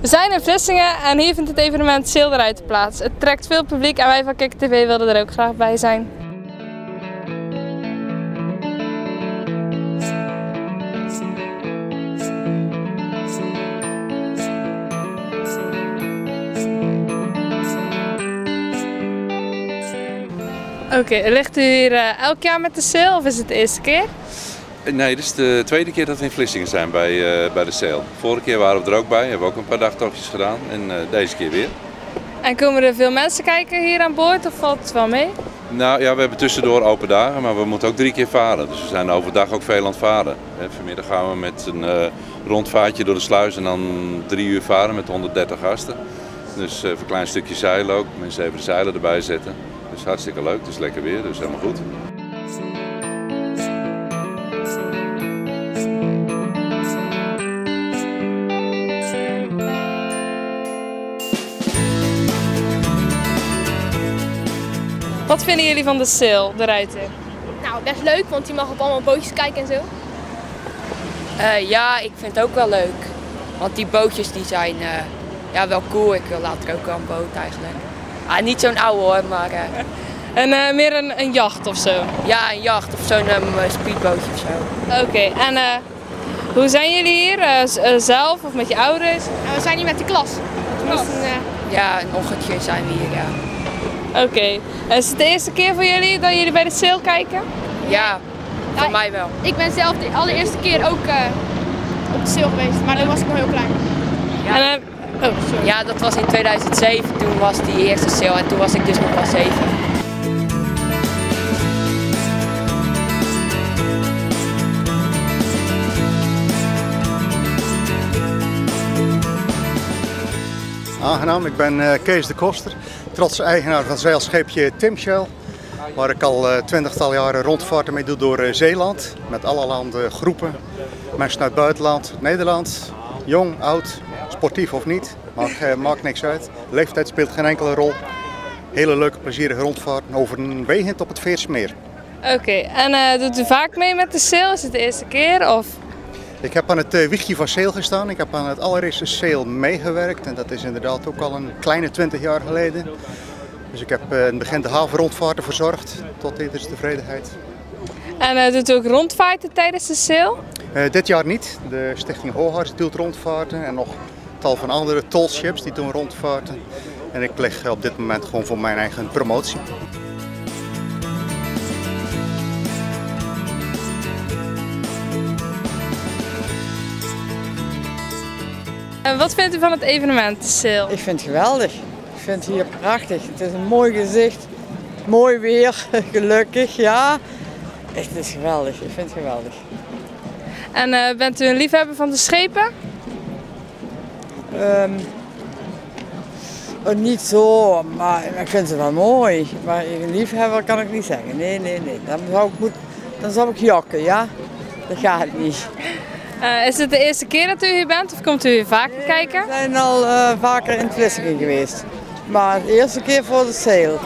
We zijn in Vlissingen en hier vindt het evenement Sail de Ruiter plaats. Het trekt veel publiek en wij van Kikker TV wilden er ook graag bij zijn. Oké, ligt u hier elk jaar met de Sail of is het de eerste keer? Nee, dit is de tweede keer dat we in Vlissingen zijn bij de Sail. Vorige keer waren we er ook bij, hebben we ook een paar dagtochtjes gedaan en deze keer weer. En komen er veel mensen kijken hier aan boord of valt het wel mee? Nou ja, we hebben tussendoor open dagen, maar we moeten ook 3 keer varen. Dus we zijn overdag ook veel aan het varen. Vanmiddag gaan we met een rondvaartje door de sluis en dan 3 uur varen met 130 gasten. Dus een klein stukje zeilen ook, mensen even de zeilen erbij zetten. Dus hartstikke leuk, het is lekker weer, dus helemaal goed. Wat vinden jullie van de Sail, de Ruiter? Nou, best leuk, want je mag op allemaal bootjes kijken en zo. Ja, ik vind het ook wel leuk. Want die bootjes die zijn ja, wel cool. Ik wil later ook wel een boot eigenlijk. Niet zo'n oude hoor, maar... En meer een jacht of zo? Ja, een jacht of zo'n speedbootje of zo. Oké, en hoe zijn jullie hier? Zelf of met je ouders? Nou, we zijn hier met de klas. Ja, een ochtendje zijn we hier, ja. Oké, is het de eerste keer voor jullie dat jullie bij de Sail kijken? Ja, voor mij wel. Ik ben zelf de allereerste keer ook op de Sail geweest, maar toen was ik nog heel klein. Ja, ja, dat was in 2007, toen was die eerste Sail en toen was ik dus nog wel 7. Aangenaam, ik ben Kees de Koster, trotse eigenaar van zeilscheepje Timshell, waar ik al 20-tal jaren rondvaarten mee doe door Zeeland, met allerlei groepen, mensen uit het buitenland, Nederland, jong, oud, sportief of niet, maakt niks uit. Leeftijd speelt geen enkele rol. Hele leuke, plezierige rondvaarten, overwegend op het Veersmeer. Oké, en doet u vaak mee met de Sail? Is het de eerste keer? Of? Ik heb aan het wiegje van Sail gestaan. Ik heb aan het allereerste Sail meegewerkt en dat is inderdaad ook al een kleine 20 jaar geleden. Dus ik heb in het begin de havenrondvaarten verzorgd, tot ieders tevredenheid. En doet u ook rondvaarten tijdens de Sail? Dit jaar niet. De Stichting Hoogharts doet rondvaarten en nog tal van andere tollships die doen rondvaarten. En ik pleeg op dit moment gewoon voor mijn eigen promotie. En wat vindt u van het evenement, de Sail? Ik vind het geweldig. Ik vind het hier prachtig. Het is een mooi gezicht, mooi weer, gelukkig, ja. Echt, het is geweldig. Ik vind het geweldig. En bent u een liefhebber van de schepen? Niet zo, maar ik vind het wel mooi. Maar een liefhebber kan ik niet zeggen. Nee. Dan zou ik jakken, ja. Dat gaat niet. Is het de eerste keer dat u hier bent of komt u hier vaker kijken? We zijn al vaker in Vlissingen geweest. Maar de eerste keer voor de Sail.